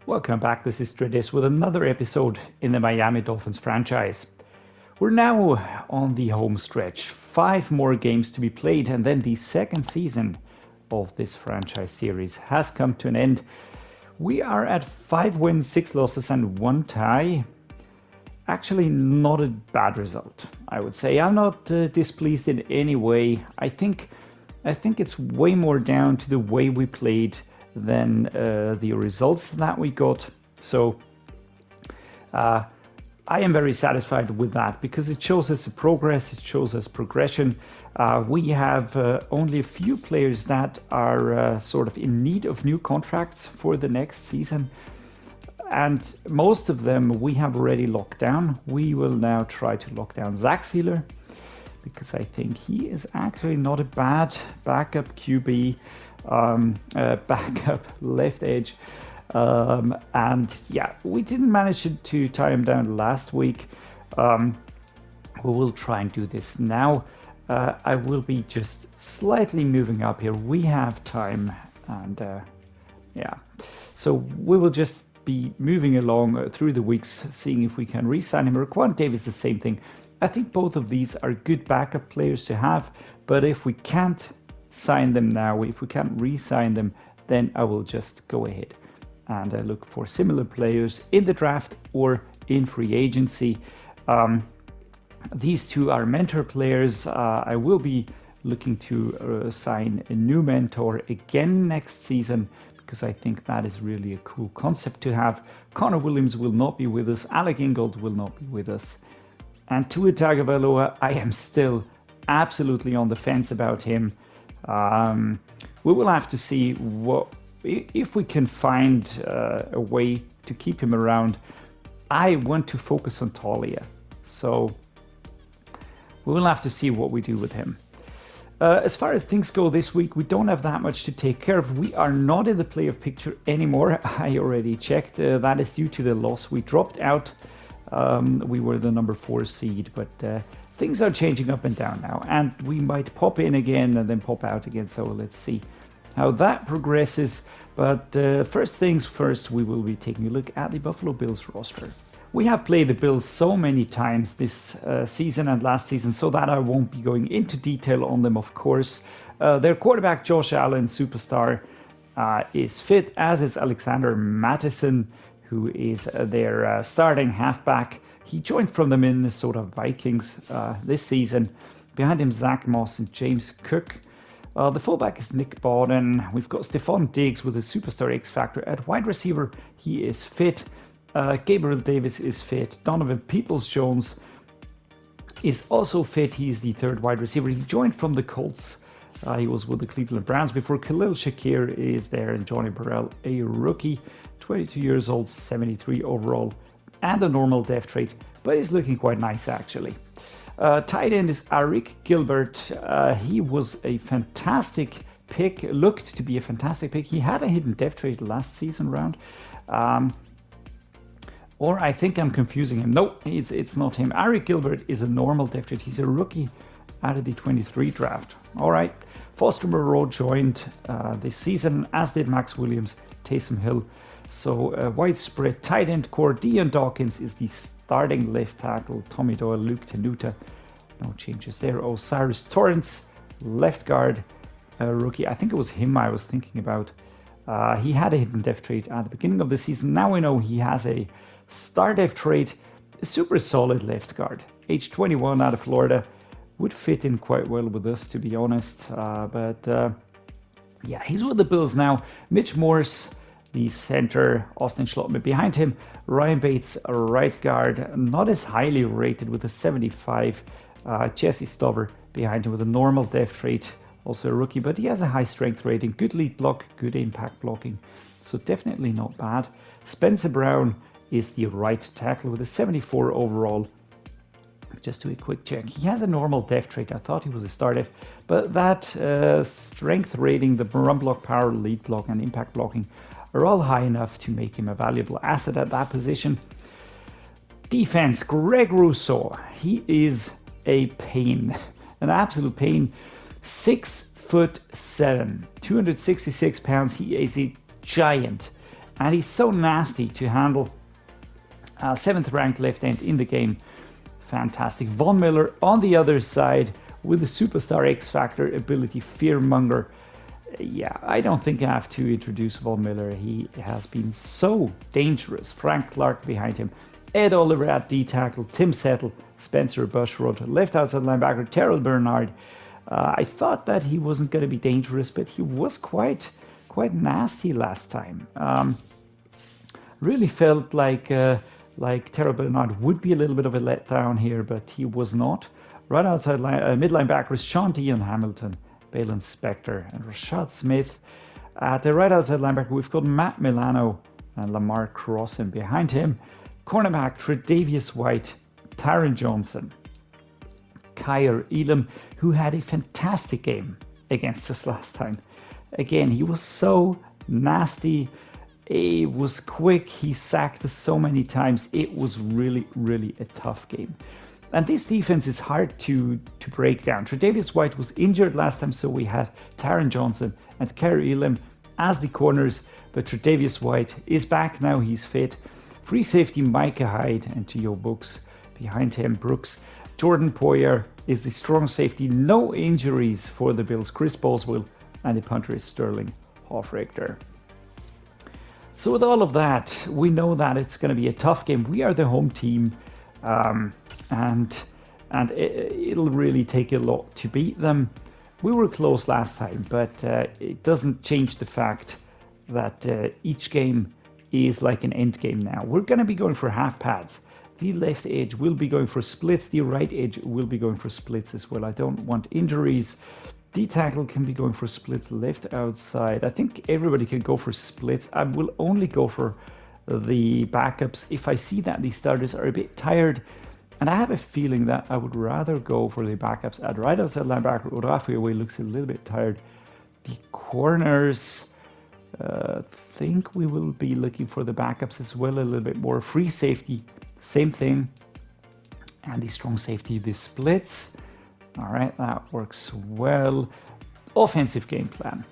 Welcome back, this is Dreddeus with another episode in the Miami Dolphins franchise. We're now on the home stretch, 5 more games to be played, and then the second season of this franchise series has come to an end. We are at 5 wins, 6 losses and 1 tie. Actually not a bad result, I would say. I'm not displeased in any way. I think it's way more down to the way we played than the results that we got. So I am very satisfied with that because it shows us progress, it shows us progression. We have only a few players that are sort of in need of new contracts for the next season. And most of them we have already locked down. We will now try to lock down Zach Sieler because I think he is actually not a bad backup QB, backup left edge. And yeah, we didn't manage to tie him down last week. We will try and do this now. I will be just slightly moving up here. We have time, and yeah, so we will just be moving along through the weeks, seeing if we can re-sign him. Raquan Davis, the same thing. I think both of these are good backup players to have, but if we can't sign them now, if we can't re-sign them, then I will just go ahead and look for similar players in the draft or in free agency. These two are mentor players. I will be looking to sign a new mentor again next season, because I think that is really a cool concept to have. Connor Williams will not be with us. Alec Ingold will not be with us. And Tua Tagovailoa, I am still absolutely on the fence about him. We will have to see if we can find a way to keep him around. I want to focus on Taulia, so we will have to see what we do with him. As far as things go this week, we don't have that much to take care of. We are not in the playoff picture anymore. I already checked. That is due to the loss. We dropped out. We were the number 4 seed, but things are changing up and down now, and we might pop in again and then pop out again. So let's see how that progresses. But first things first, we will be taking a look at the Buffalo Bills roster. We have played the Bills so many times this season and last season, so that I won't be going into detail on them, of course. Their quarterback, Josh Allen, superstar, is fit, as is Alexander Mattison, who is their starting halfback. He joined from the Minnesota Vikings this season. Behind him, Zach Moss and James Cook. The fullback is Nick Bawden. We've got Stephon Diggs with a superstar X factor. At wide receiver, he is fit. Gabriel Davis is fit. Donovan Peoples-Jones is also fit. He is the 3rd wide receiver. He joined from the Colts. He was with the Cleveland Browns before. Khalil Shakir is there, and Johnny Burrell, a rookie, 22 years old, 73 overall, and a normal depth trait, but he's looking quite nice actually. Tight end is Erik Gilbert. He was a fantastic pick, looked to be a fantastic pick. He had a hidden depth trait last season round. Or I think I'm confusing him. No, it's not him. Erik Gilbert is a normal depth trait. He's a rookie out of the 23 draft. All right. Foster Moreau joined this season, as did Max Williams, Taysom Hill. So widespread tight end core. Dion Dawkins is the starting left tackle. Tommy Doyle, Luke Tenuta. No changes there. Osiris Torrance, left guard, rookie. I think it was him I was thinking about. He had a hidden depth trait at the beginning of the season. Now we know he has a star depth trait. A super solid left guard. Age 21 out of Florida. Would fit in quite well with us, to be honest. Yeah, he's with the Bills now. Mitch Morse, the center. Austin Schlottman behind him. Ryan Bates, a right guard. Not as highly rated with a 75. Jesse Stover behind him with a normal depth trait. Also a rookie, but he has a high strength rating. Good lead block, good impact blocking. So definitely not bad. Spencer Brown is the right tackle with a 74 overall. Just do a quick check. He has a normal depth trait. I thought he was a star def, but that strength rating, the run block power, lead block, and impact blocking are all high enough to make him a valuable asset at that position. Defense, Greg Rousseau. He is a pain, an absolute pain. 6'7", 266 pounds. He is a giant. And he's so nasty to handle. 7th ranked left end in the game. Fantastic. Von Miller on the other side with the superstar X Factor ability, Fearmonger. Yeah, I don't think I have to introduce Von Miller. He has been so dangerous. Frank Clark behind him. Ed Oliver at D tackle. Tim Settle, Spencer Bushrod, left outside linebacker, Terrell Bernard. I thought that he wasn't going to be dangerous, but he was quite nasty last time. Really felt like Terrell Bernard would be a little bit of a letdown here, but he was not. Right outside mid linebackers, Sean Dion Hamilton, Balin Spector, and Rashad Smith. At the right outside linebacker, we've got Matt Milano and Lamar Crossan. Behind him, cornerback Tre'Davious White, Tyron Johnson, Kyer Elam, who had a fantastic game against us last time. Again, he was so nasty. He was quick. He sacked us so many times. It was really, really a tough game. And this defense is hard to break down. Tre'Davious White was injured last time, so we had Tyron Johnson and Kyer Elam as the corners. But Tre'Davious White is back now. He's fit. Free safety Micah Hyde and Geo Brooks. Behind him, Brooks. Jordan Poyer is the strong safety. No injuries for the Bills. Chris Boswell, and the punter is Sterling Hoffrichter. So with all of that, we know that it's going to be a tough game. We are the home team, and it'll really take a lot to beat them. We were close last time, but it doesn't change the fact that each game is like an end game now. We're going to be going for half pads. The left edge will be going for splits. The right edge will be going for splits as well. I don't want injuries. D tackle can be going for splits left outside. I think everybody can go for splits. I will only go for the backups if I see that the starters are a bit tired. And I have a feeling that I would rather go for the backups. At right outside linebacker, Odafe looks a little bit tired. The corners, think we will be looking for the backups as well a little bit more. Free safety, same thing. And the strong safety, the splits. All right, that works well. Offensive game plan.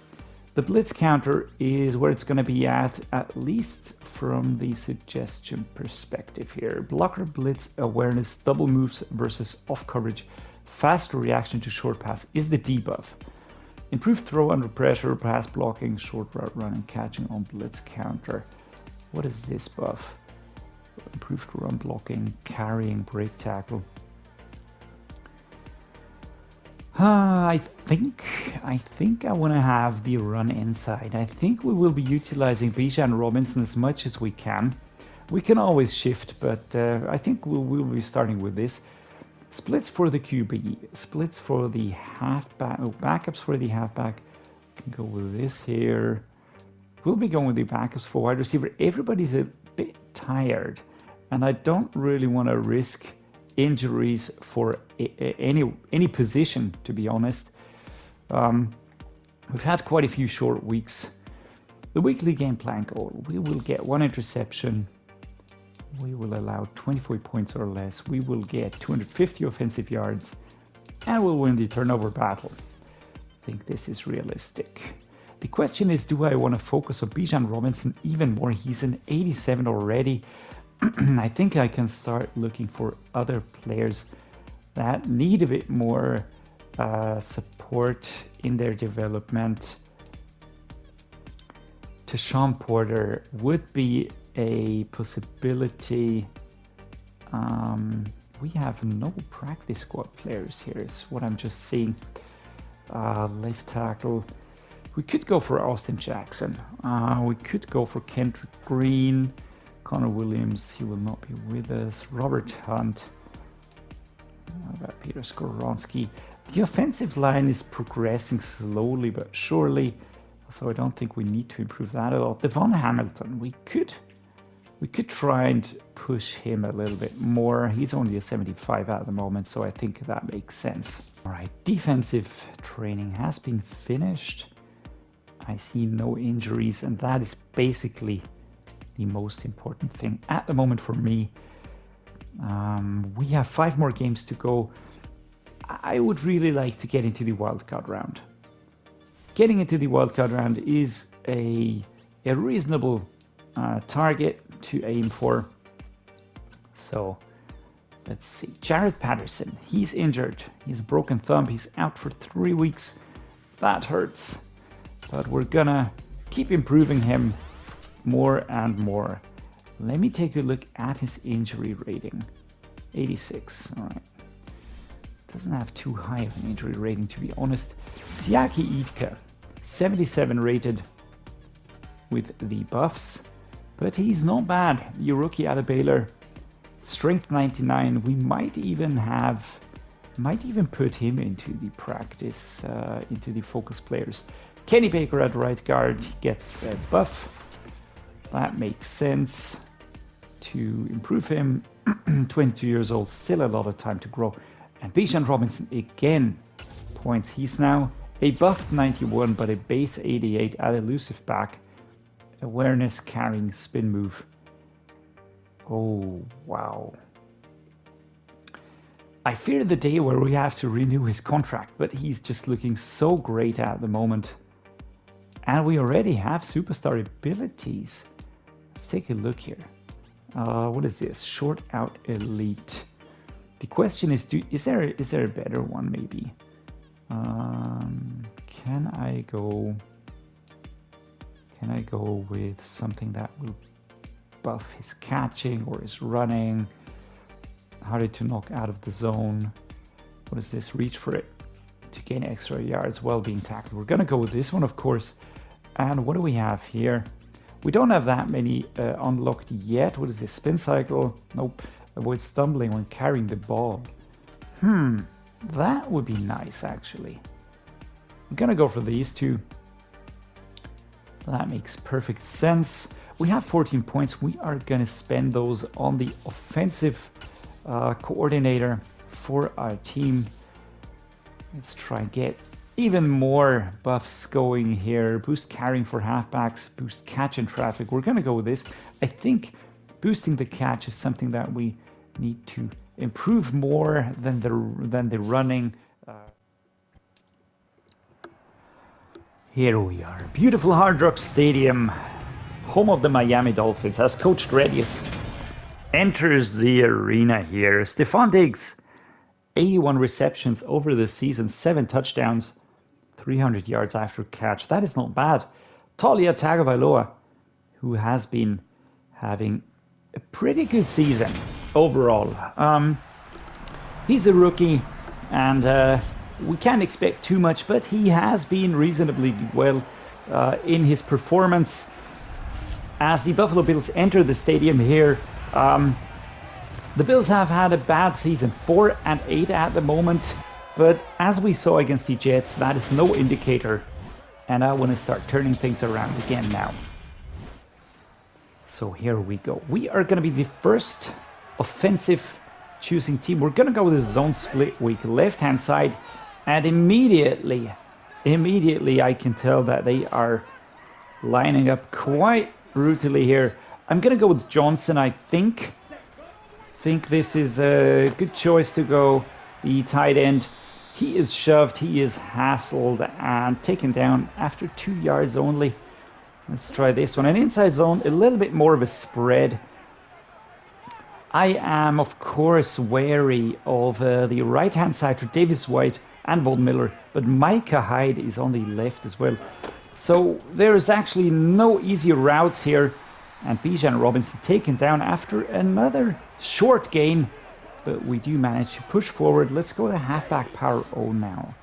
The blitz counter is where it's going to be at least from the suggestion perspective here. Blocker blitz awareness, double moves versus off coverage, faster reaction to short pass is the debuff. Improved throw under pressure, pass blocking, short route run, and catching on blitz counter. What is this buff? Improved run blocking, carrying, break tackle. I think I want to have the run inside. I think we will be utilizing Bijan Robinson as much as we can. We can always shift, but I think we will be starting with this. Splits for the QB, splits for the halfback, backups for the halfback. Can go with this here. We'll be going with the backups for wide receiver. Everybody's a bit tired, and I don't really want to risk injuries for any position, to be honest. We've had quite a few short weeks. The weekly game plan goal: we will get 1 interception, we will allow 24 points or less, we will get 250 offensive yards, and we'll win the turnover battle. I think this is realistic. The question is, do I want to focus on Bijan Robinson even more? He's an 87 already. I think I can start looking for other players that need a bit more support in their development. Tashawn Porter would be a possibility. We have no practice squad players here, is what I'm just seeing. Left tackle. We could go for Austin Jackson. We could go for Kendrick Green. Connor Williams, he will not be with us. Robert Hunt. How about Peter Skoronski? The offensive line is progressing slowly but surely, so I don't think we need to improve that at all. Devon Hamilton, we could try and push him a little bit more. He's only a 75 at the moment, so I think that makes sense. All right, defensive training has been finished. I see no injuries, and that is basically the most important thing at the moment for me. We have 5 more games to go. I would really like to get into the wildcard round. Getting into the wildcard round is a reasonable target to aim for. So let's see. Jared Patterson, he's injured. He's a broken thumb. He's out for 3 weeks. That hurts. But we're gonna keep improving him more and more. Let me take a look at his injury rating. 86. All right. Doesn't have too high of an injury rating, to be honest. Siaki Idka, 77 rated with the buffs, but he's not bad. The rookie out of Baylor, strength 99. We might even put him into the practice, into the focus players. Kenny Baker at right guard gets a buff. That makes sense to improve him. 22 years old, still a lot of time to grow. And Bijan Robinson again points. He's now a buffed 91, but a base 88 at elusive back. Awareness, carrying, spin move. Oh, wow. I fear the day where we have to renew his contract, but he's just looking so great at the moment. And we already have superstar abilities. Let's take a look here. What is this? Short out elite. The question is, is there a better one maybe? Can I go with something that will buff his catching or his running? Harder to knock out of the zone. What is this? Reach for it to gain extra yards while being tackled. We're gonna go with this one, of course. And what do we have here? We don't have that many unlocked yet. What is this? Spin cycle? Nope. Avoid stumbling when carrying the ball. That would be nice, actually. I'm gonna go for these two. That makes perfect sense. We have 14 points. We are gonna spend those on the offensive coordinator for our team. Let's try and get even more buffs going here. Boost carrying for halfbacks, boost catch in traffic. We're gonna go with this. I think boosting the catch is something that we need to improve more than the running. Here we are, beautiful Hard Rock Stadium, home of the Miami Dolphins, as Coach Dreddeus enters the arena here. Stephon Diggs, 81 receptions over the season, 7 touchdowns, 300 yards after catch. That is not bad. Taulia Tagovailoa, who has been having a pretty good season overall. He's a rookie, and we can't expect too much, but he has been reasonably well in his performance. As the Buffalo Bills enter the stadium here, the Bills have had a bad season, 4-8 at the moment, but as we saw against the Jets, that is no indicator, and I want to start turning things around again now. So here we go. We are going to be the first offensive choosing team. We're going to go with a zone split week, left-hand side, and immediately I can tell that they are lining up quite brutally here. I'm going to go with Johnson, I think. This is a good choice to go the tight end. He is shoved, he is hassled and taken down after 2 yards only. Let's try this one. An inside zone, a little bit more of a spread. I am, of course, wary of the right-hand side for Davis White and Von Miller, but Micah Hyde is on the left as well. So there is actually no easy routes here. And Bijan Robinson taken down after another short gain. But we do manage to push forward. Let's go to halfback power O now.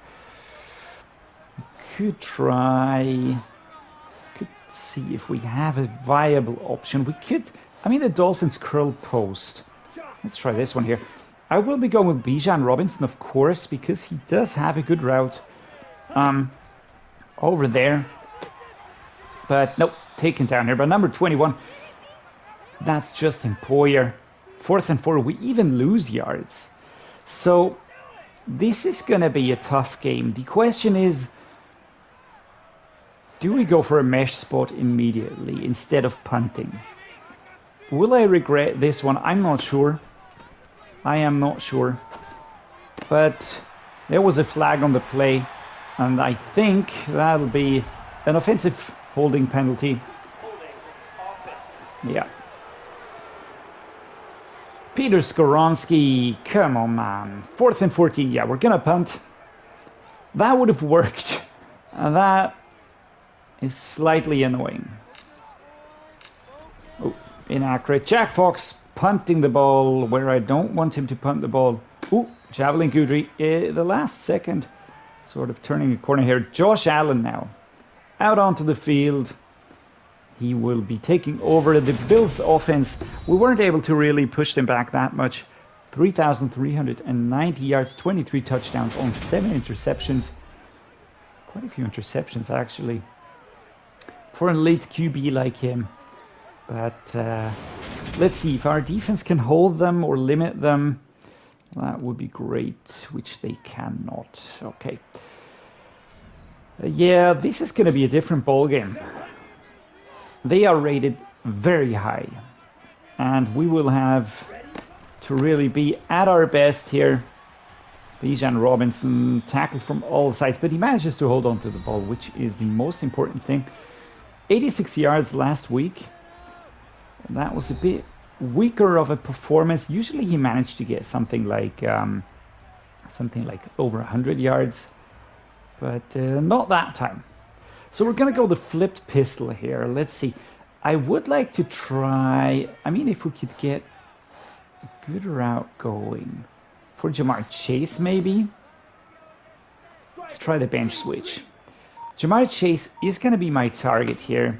We could try... Could see if we have a viable option. We could... I mean, the Dolphins curl post. Let's try this one here. I will be going with Bijan Robinson, of course, because he does have a good route over there. But nope, taken down here by number 21. That's Justin Poyer. 4th and 4, we even lose yards. So this is going to be a tough game. The question is, do we go for a mesh spot immediately instead of punting? Will I regret this one? I'm not sure. I am not sure. But there was a flag on the play, and I think that'll be an offensive holding penalty. Yeah. Peter Skoronski, come on, man. 4th and 14. Yeah, we're gonna punt. That would have worked. That is slightly annoying. Oh, inaccurate. Jack Fox punting the ball where I don't want him to punt the ball. Ooh, Javelin Goodry, the last second, sort of turning a corner here. Josh Allen now, out onto the field. He will be taking over the Bills offense. We weren't able to really push them back that much. 3,390 yards, 23 touchdowns on 7 interceptions. Quite a few interceptions, actually, for an elite QB like him. But let's see if our defense can hold them or limit them. That would be great, which they cannot. Okay. Yeah, this is going to be a different ball game. They are rated very high, and we will have to really be at our best here. Bijan Robinson tackled from all sides, but he manages to hold on to the ball, which is the most important thing. 86 yards last week. That was a bit weaker of a performance. Usually he managed to get something like over 100 yards, but not that time. So we're gonna go the flipped pistol here. Let's see. I would like to try, I mean, if we could get a good route going for Jamarr Chase, maybe. Let's try the bench switch. Jamarr Chase is gonna be my target here.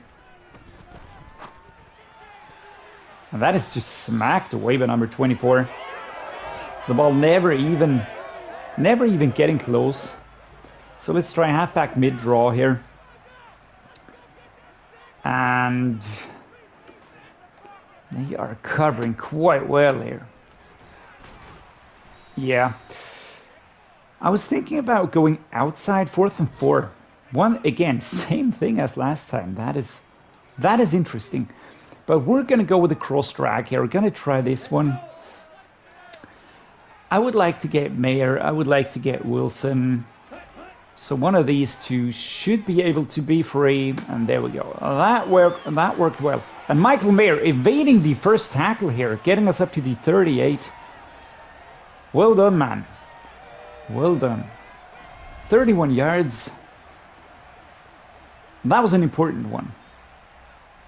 And that is just smacked away by number 24. The ball never even getting close. So let's try halfback mid-draw here. And they are covering quite well here. Yeah. I was thinking about going outside 4th and 4. One, again, same thing as last time. That is interesting. But we're going to go with the cross drag here. We're going to try this one. I would like to get Mayer. I would like to get Wilson. So one of these two should be able to be free. And there we go. That worked well. And Michael Mayer evading the first tackle here, getting us up to the 38. Well done, man. Well done. 31 yards. That was an important one.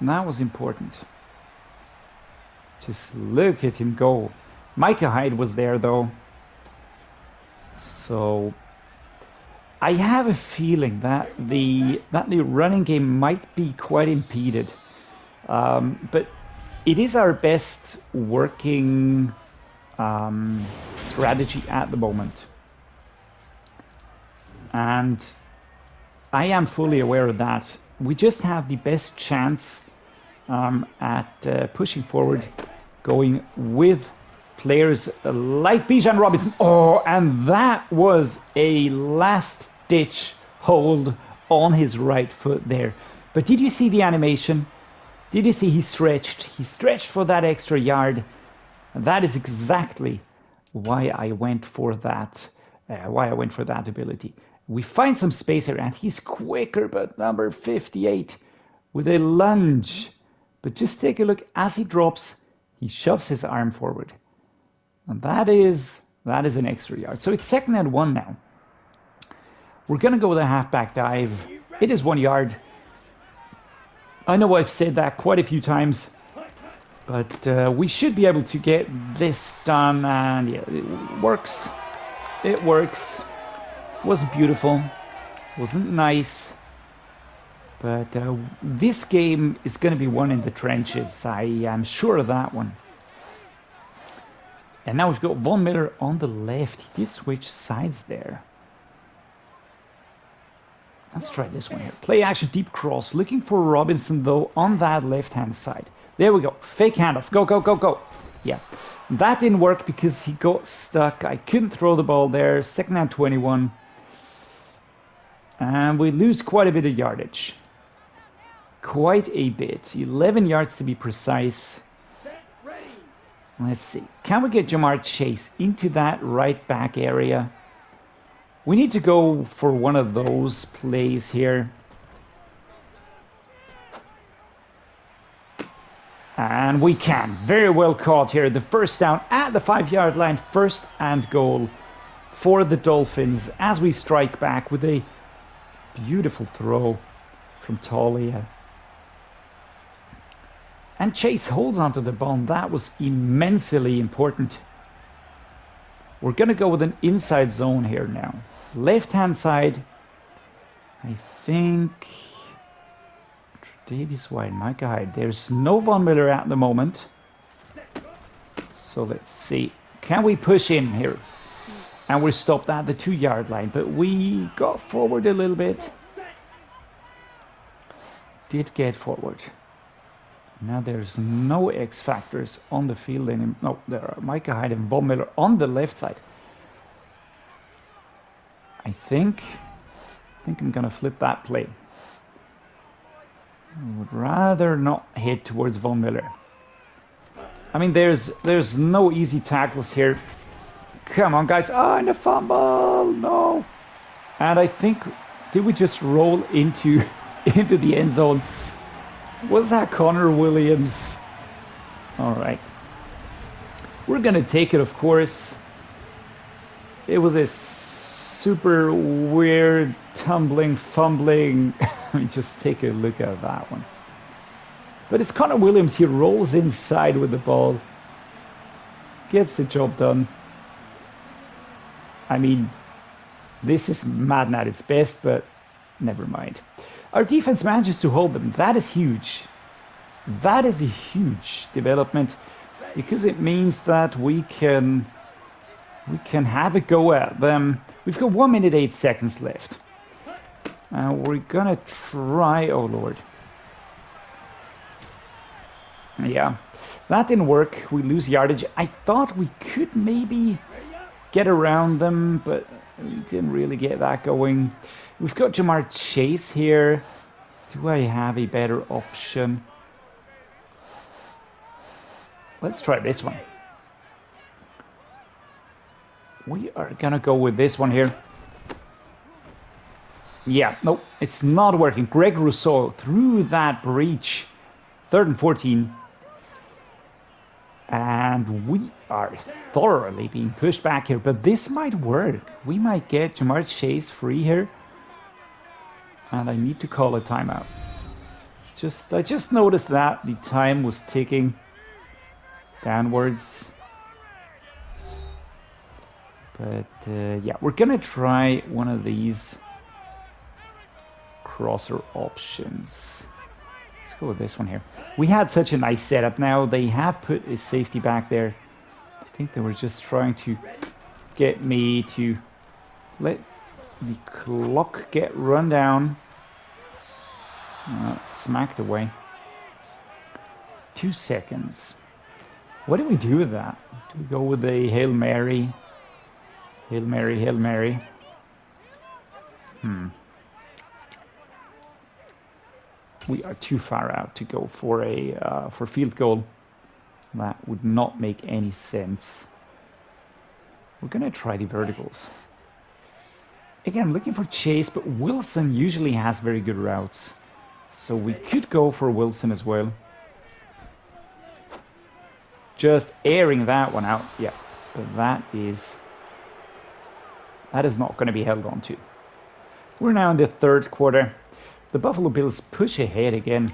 That was important. Just look at him go. Micah Hyde was there, though. So I have a feeling that the running game might be quite impeded. But it is our best working strategy at the moment. And I am fully aware of that. We just have the best chance at pushing forward, going with players like Bijan Robinson. Oh, and that was a last-ditch hold on his right foot there. But did you see the animation? Did you see he stretched? He stretched for that extra yard. And that is exactly why I went for that. Ability. We find some space here, and he's quicker, but number 58 with a lunge. But just take a look as he drops, he shoves his arm forward. And that is an extra yard. So it's 2nd and 1 now. We're going to go with a halfback dive. It is 1 yard. I know I've said that quite a few times, but we should be able to get this done. And yeah, it works. It works. Wasn't beautiful. Wasn't nice. But this game is going to be won in the trenches. I am sure of that one. And now we've got Von Miller on the left. He did switch sides there. Let's try this one here. Play action deep cross. Looking for Robinson, though, on that left-hand side. There we go. Fake handoff. Go, go, go, go. Yeah. That didn't work because he got stuck. I couldn't throw the ball there. 2nd and 21. And we lose quite a bit of yardage. Quite a bit. 11 yards to be precise. Let's see. Can we get Jamarr Chase into that right back area? We need to go for one of those plays here. And we can. Very well caught here. The first down at the 5-yard line. 1st and goal for the Dolphins as we strike back with a beautiful throw from Taulia. And Chase holds onto the ball. That was immensely important. We're going to go with an inside zone here now. Left-hand side. I think Tre'Davious wide, Micah Hyde. There's no Von Miller at the moment. So let's see. Can we push in here? And we're stopped at the 2-yard line. But we got forward a little bit. Did get forward. Now there's no X factors on the field anymore. No, there are Micah Hyde and Von Miller on the left side. I think I'm gonna flip that play. I would rather not head towards Von Miller. I mean, there's no easy tackles here. Come on, guys! Oh, and a fumble! No. And I think, did we just roll into the end zone? Was that Connor Williams? All right. We're gonna take it, of course. It was a super weird tumbling, fumbling. Let me just take a look at that one. But it's Connor Williams. He rolls inside with the ball. Gets the job done. I mean, this is Madden at its best, but never mind. Our defense manages to hold them. That is huge. That is a huge development because it means that we can have a go at them. We've got 1 minute 8 seconds left. We're gonna try. Oh Lord. Yeah, that didn't work. We lose yardage. I thought we could maybe get around them, but we didn't really get that going. We've got Jamarr Chase here. Do I have a better option? Let's try this one. We are gonna go with this one here. Yeah, no, it's not working. Greg Rousseau through that breach. 3rd and 14. And we are thoroughly being pushed back here, but this might work. We might get Jamarr Chase free here. And I need to call a timeout. I just noticed that the time was ticking downwards. But yeah, we're gonna try one of these crosser options. Let's go with this one here. We had such a nice setup. Now they have put a safety back there. I think they were just trying to get me to let the clock get run down. Smacked away. 2 seconds. What do we do with that? Do we go with a Hail Mary? Hail Mary, Hail Mary. We are too far out to go for a for field goal. That would not make any sense. We're gonna try the verticals. Again, I'm looking for Chase, but Wilson usually has very good routes. So we could go for Wilson as well. Just airing that one out. Yeah, but that is not going to be held on to. We're now in the 3rd quarter. The Buffalo Bills push ahead again.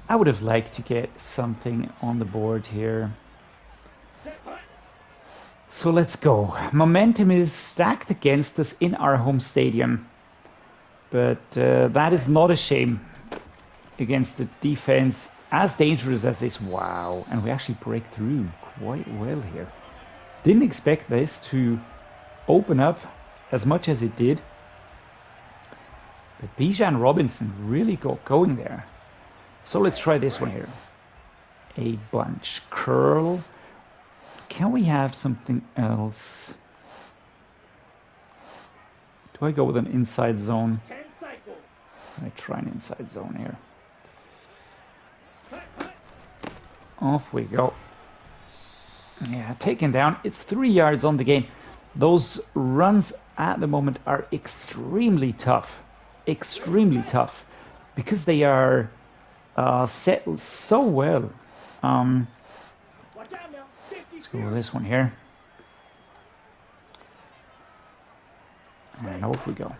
I would have liked to get something on the board here. So let's go. Momentum is stacked against us in our home stadium. But that is not a shame against the defense as dangerous as this. Wow. And we actually break through quite well here. Didn't expect this to open up as much as it did. But Bijan Robinson really got going there. So let's try this one here. A bunch curl. Can we have something else? Do I go with an inside zone? I try an inside zone here. Off we go. Yeah, taken down. It's 3 yards on the game. Those runs at the moment are extremely tough. Extremely tough. Because they are settled so well. Let's go with this one here. And off we go.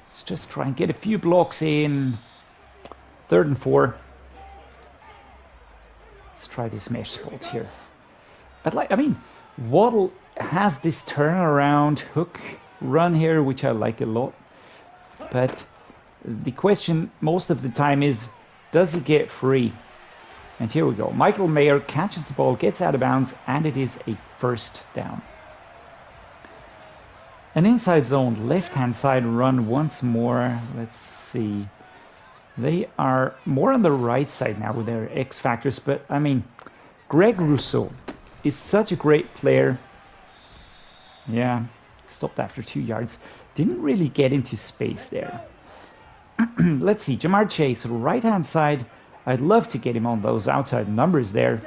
Let's just try and get a few blocks in. 3rd and 4. Let's try this mesh spot here. I mean, Waddle has this turnaround hook run here, which I like a lot. But the question most of the time is, does he get free? And here we go. Michael Mayer catches the ball, gets out of bounds, and it is a 1st down. An inside zone, left-hand side run once more. Let's see. They are more on the right side now with their X factors, but I mean, Greg Rousseau is such a great player. Yeah, stopped after 2 yards. Didn't really get into space there. Let's see, Jamarr Chase, right-hand side. I'd love to get him on those outside numbers there.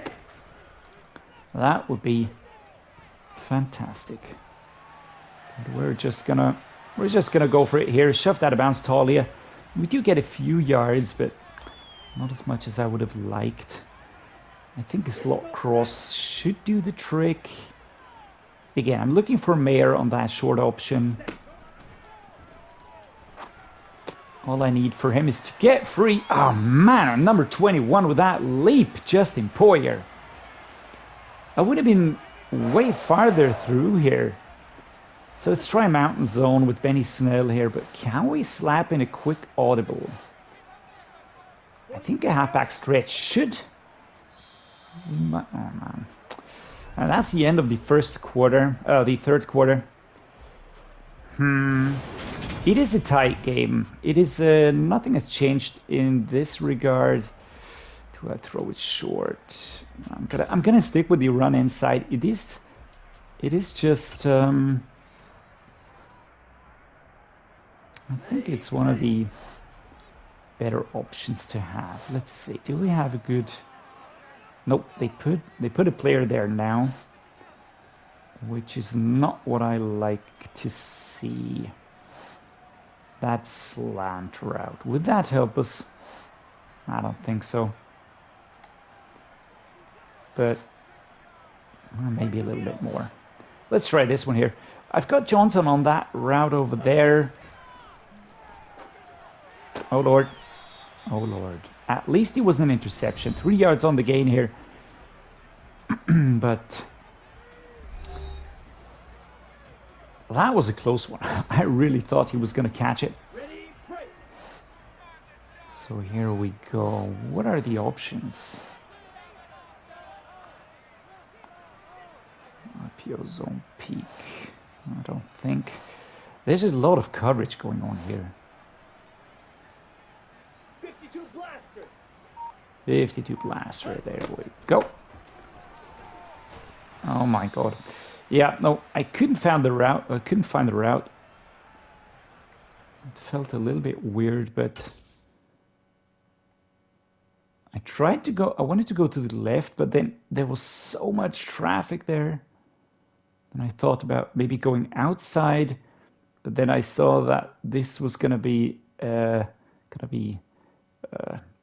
That would be fantastic. But we're just gonna go for it here. Shoved out of bounds, Taulia. We do get a few yards, but not as much as I would have liked. I think a slot cross should do the trick. Again, I'm looking for Mayer on that short option. All I need for him is to get free. Oh man, on number 21 with that leap, Justin Poyer. I would have been way farther through here. So let's try mountain zone with Benny Snell here, but can we slap in a quick audible? I think a halfback stretch should. Oh man. And that's the end of the 1st quarter, the 3rd quarter. It is a tight game. It is nothing has changed in this regard. Do I throw it short? I'm gonna stick with the run inside. It is just I think it's one of the better options to have. Let's see. Do we have a good? Nope. They put a player there now, which is not what I like to see. That slant route. Would that help us? I don't think so. But maybe a little bit more. Let's try this one here. I've got Johnson on that route over there. Oh Lord. Oh Lord. At least it was an interception. 3 yards on the gain here. But that was a close one. I really thought he was going to catch it. So here we go. What are the options? RPO zone peak. I don't think. There's a lot of coverage going on here. 52 blaster. There we go. Oh my god. Yeah, no, I couldn't find the route. It felt a little bit weird, but I tried to go. I wanted to go to the left, but then there was so much traffic there. And I thought about maybe going outside, but then I saw that this was gonna be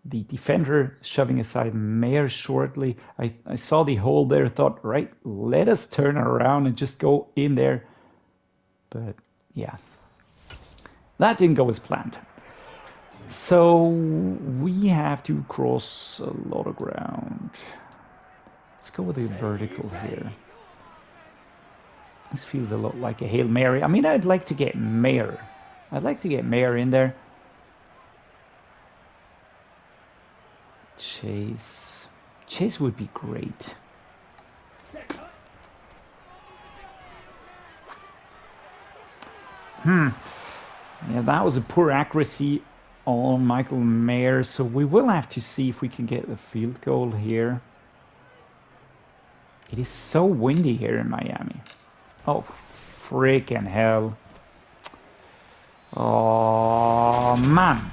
the defender shoving aside Mayer shortly. I saw the hole there, thought, right, let us turn around and just go in there. But yeah, that didn't go as planned. So we have to cross a lot of ground. Let's go with a vertical here. This feels a lot like a Hail Mary. I mean, I'd like to get Mayer. I'd like to get Mayer in there. Chase would be great. Yeah, that was a poor accuracy on Michael Mayer, so we will have to see if we can get the field goal here. It is so windy here in Miami. Oh, freaking hell. Oh, man.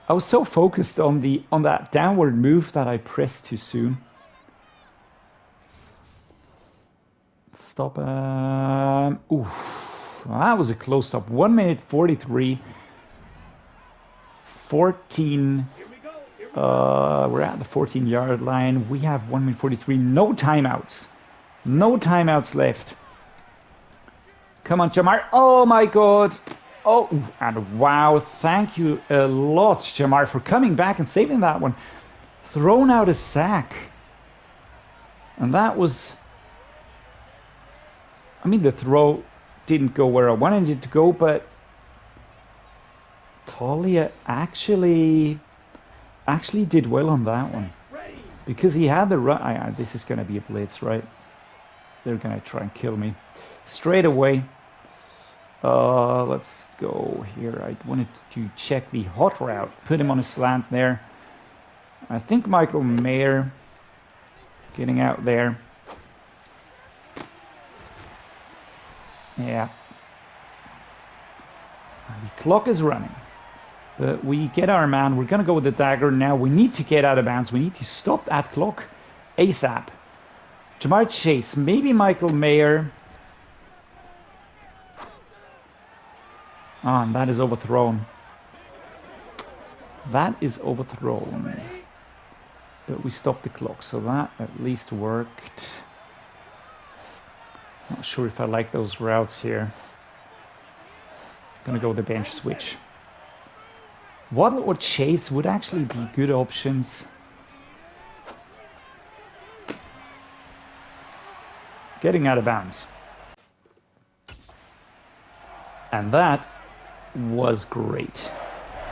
I was so focused on that downward move that I pressed too soon. Stop. Oof. That was a close stop. 1 minute 43. 14 We're at the 14-yard line. We have 1 minute 43. No timeouts. No timeouts left. Come on, Jamarr. Oh, my God. Oh, and wow. Thank you a lot, Jamarr, for coming back and saving that one. Thrown out a sack. And that was... I mean, the throw didn't go where I wanted it to go, but Taulia actually did well on that one. Because he had the run. This is going to be a blitz, right? They're going to try and kill me. Straight away. Let's go here. I wanted to check the hot route. Put him on a slant there. I think Michael Mayer getting out there. Yeah. The clock is running. But we get our man. We're going to go with the dagger now. We need to get out of bounds. We need to stop that clock ASAP. Jamarr Chase. Maybe Michael Mayer. Oh, and that is overthrown. That is overthrown. But we stopped the clock, so that at least worked. Not sure if I like those routes here. Gonna go with the bench switch. Waddle or Chase would actually be good options. Getting out of bounds. And that was great.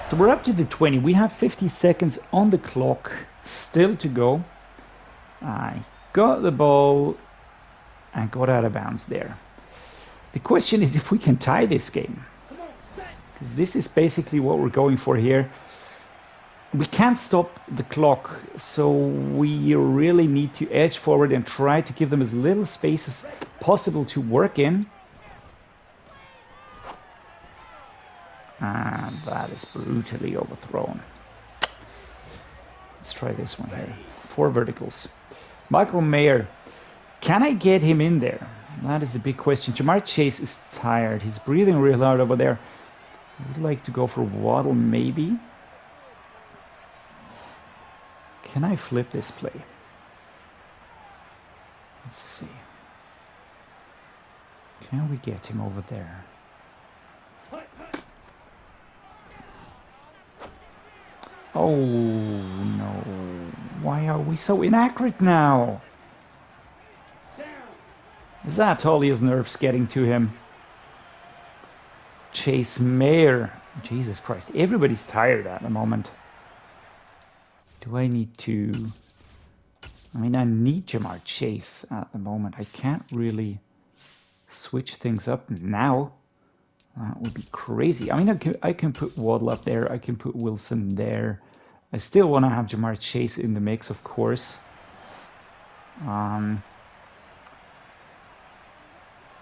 So we're up to the 20. We have 50 seconds on the clock still to go. I got the ball and got out of bounds there. The question is if we can tie this game. Because this is basically what we're going for here. We can't stop the clock, so we really need to edge forward and try to give them as little space as possible to work in. And that is brutally overthrown. Let's try this one here. 4 verticals. Michael Mayer. Can I get him in there? That is the big question. Jamarr Chase is tired. He's breathing real hard over there. I would like to go for Waddle, maybe. Can I flip this play? Let's see. Can we get him over there? Oh, no. Why are we so inaccurate now? Is that Taulia's nerves getting to him? Chase Mayer. Jesus Christ. Everybody's tired at the moment. Do I need to... I mean, I need Jamarr Chase at the moment. I can't really switch things up now. That would be crazy. I mean, I can put Waddle up there. I can put Wilson there. I still want to have Jamarr Chase in the mix, of course. I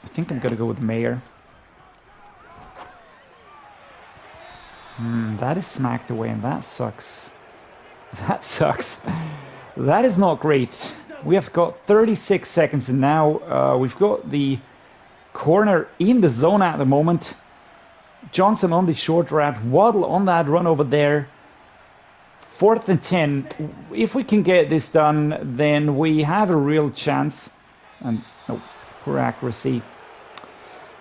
think I'm going to go with Mayer. That is smacked away, and that sucks. That sucks. That is not great. We have got 36 seconds, and now we've got the corner in the zone at the moment. Johnson on the short route. Waddle on that run over there. 4th and 10. If we can get this done, then we have a real chance. And oh, poor accuracy.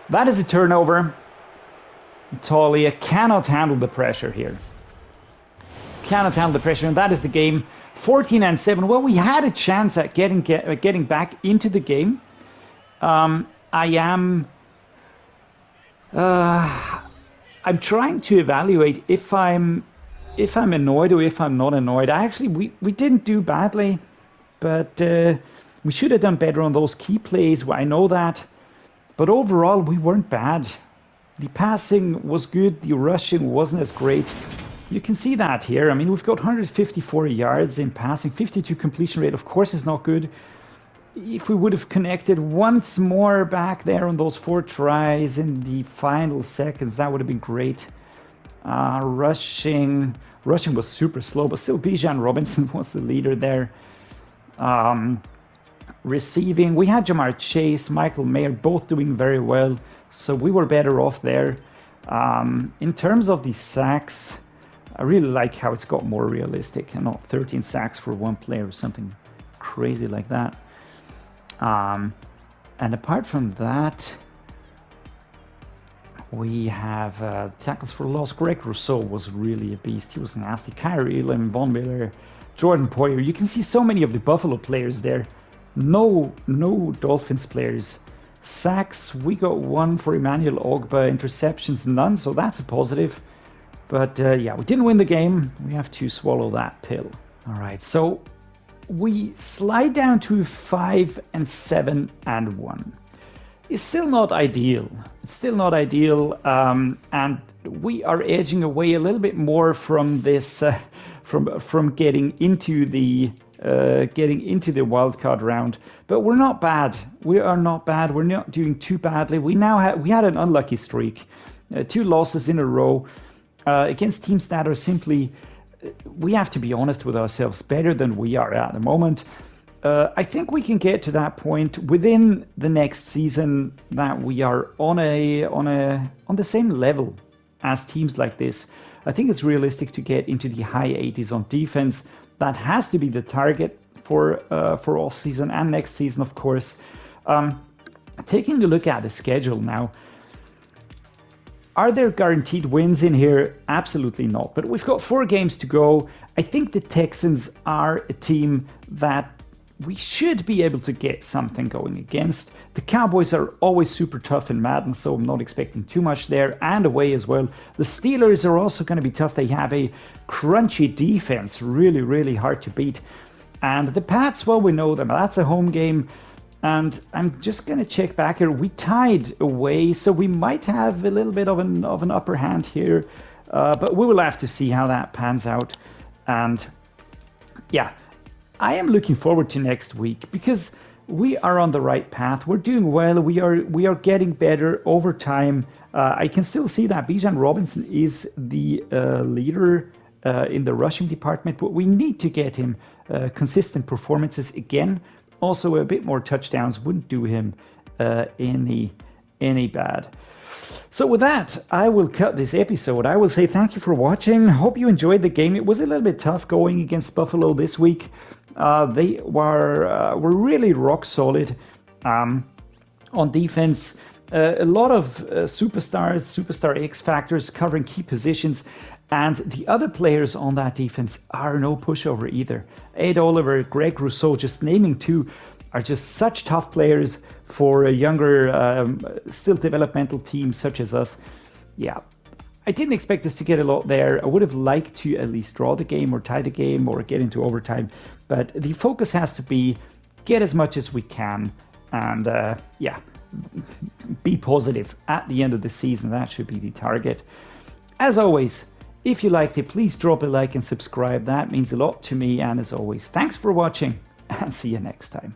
That is a turnover. Taulia cannot handle the pressure here. Cannot handle the pressure, and that is the game. 14 and 7. Well, we had a chance at getting back into the game. I'm trying to evaluate if I'm annoyed or if I'm not annoyed. We didn't do badly, but we should have done better on those key plays. I know that, but overall we weren't bad. The passing was good. The rushing wasn't as great. You can see that here. I mean, we've got 154 yards in passing, 52 completion rate. Of course, is not good. If we would have connected once more back there on those 4 tries in the final seconds, that would have been great. Rushing was super slow, but still Bijan Robinson was the leader there. Receiving, we had Jamarr Chase, Michael Mayer, both doing very well, so we were better off there. In terms of the sacks, I really like how it's got more realistic and not 13 sacks for one player or something crazy like that. And apart from that, we have tackles for loss. Greg Rousseau was really a beast. He was nasty. Kyrie Elam, Von Miller, Jordan Poyer. You can see so many of the Buffalo players there. No Dolphins players. Sacks, we got one for Emmanuel Ogbah. Interceptions, none, so that's a positive. But yeah, we didn't win the game. We have to swallow that pill. All right, so we slide down to 5-7-1. It's still not ideal. It's still not ideal, and we are edging away a little bit more from this, from getting into the wildcard round. But we're not bad. We are not bad. We're not doing too badly. We had an unlucky streak, 2 losses in a row against teams that are simply, we have to be honest with ourselves, better than we are at the moment. I think we can get to that point within the next season that we are on the same level as teams like this. I think it's realistic to get into the high 80s on defense. That has to be the target for off season and next season, of course. Taking a look at the schedule now, are there guaranteed wins in here? Absolutely not. But we've got 4 games to go. I think the Texans are a team that we should be able to get something going against. The Cowboys are always super tough in Madden, so I'm not expecting too much there, and away as well. The Steelers are also going to be tough. They have a crunchy defense, really, really hard to beat. And the Pats, well, we know them. That's a home game. And I'm just going to check back here. We tied away, so we might have a little bit of an upper hand here. But we will have to see how that pans out. And yeah, I am looking forward to next week because we are on the right path. We're doing well. We are getting better over time. I can still see that Bijan Robinson is the leader in the rushing department, but we need to get him consistent performances again. Also, a bit more touchdowns wouldn't do him any bad. So with that, I will cut this episode. I will say thank you for watching. Hope you enjoyed the game. It was a little bit tough going against Buffalo this week. They were really rock solid on defense. A lot of superstar X factors covering key positions. And the other players on that defense are no pushover either. Ed Oliver, Greg Rousseau, just naming 2, are just such tough players for a younger, still developmental team such as us. Yeah, I didn't expect us to get a lot there. I would have liked to at least draw the game or tie the game or get into overtime. But the focus has to be get as much as we can and yeah, be positive at the end of the season. That should be the target. As always, if you liked it, please drop a like and subscribe. That means a lot to me. And as always, thanks for watching and see you next time.